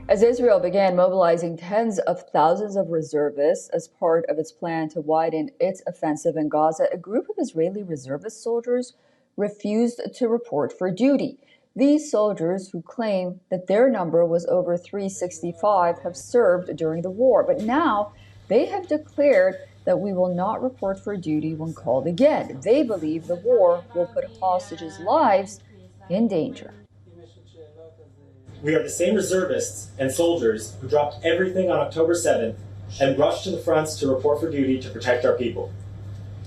As Israel began mobilizing tens of thousands of reservists as part of its plan to widen its offensive in Gaza, a group of Israeli reservist soldiers refused to report for duty. These soldiers, who claim that their number was over 365, have served during the war, but now they have declared that we will not report for duty when called again. They believe the war will put hostages' lives in danger. We are the same reservists and soldiers who dropped everything on October 7th and rushed to the fronts to report for duty to protect our people.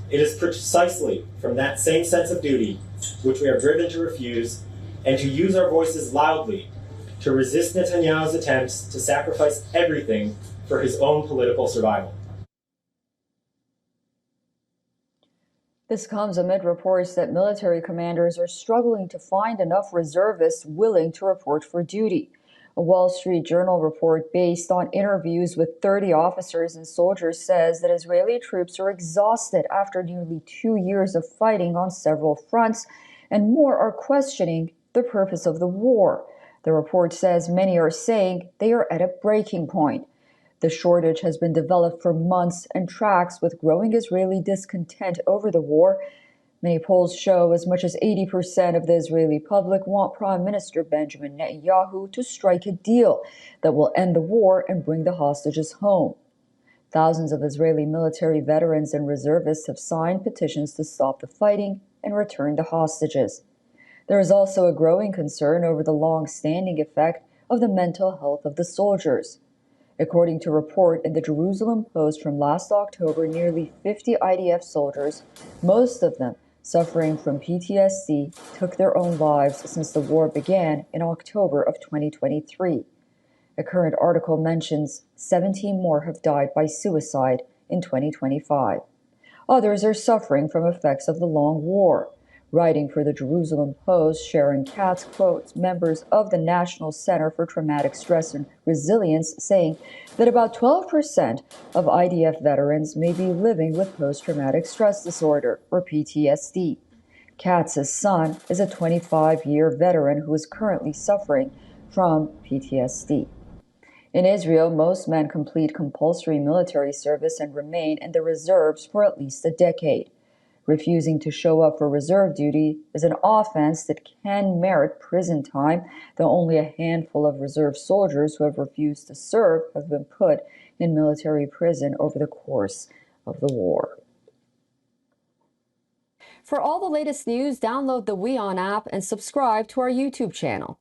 It is precisely from that same sense of duty which we are driven to refuse and to use our voices loudly to resist Netanyahu's attempts to sacrifice everything for his own political survival. This comes amid reports that military commanders are struggling to find enough reservists willing to report for duty. A Wall Street Journal report based on interviews with 30 officers and soldiers says that Israeli troops are exhausted after nearly 2 years of fighting on several fronts, and more are questioning the purpose of the war. The report says many are saying they are at a breaking point. The shortage has been developed for months and tracks with growing Israeli discontent over the war. Many polls show as much as 80% of the Israeli public want Prime Minister Benjamin Netanyahu to strike a deal that will end the war and bring the hostages home. Thousands of Israeli military veterans and reservists have signed petitions to stop the fighting and return the hostages. There is also a growing concern over the long-standing effect of the mental health of the soldiers. According to a report in the Jerusalem Post from last October, nearly 50 IDF soldiers, most of them suffering from PTSD, took their own lives since the war began in October of 2023. A current article mentions 17 more have died by suicide in 2025. Others are suffering from effects of the long war. Writing for the Jerusalem Post, Sharon Katz quotes members of the National Center for Traumatic Stress and Resilience saying that about 12% of IDF veterans may be living with post-traumatic stress disorder, or PTSD. Katz's son is a 25-year veteran who is currently suffering from PTSD. In Israel, most men complete compulsory military service and remain in the reserves for at least a decade. Refusing to show up for reserve duty is an offense that can merit prison time, though only a handful of reserve soldiers who have refused to serve have been put in military prison over the course of the war. For all the latest news, download the WION app and subscribe to our YouTube channel.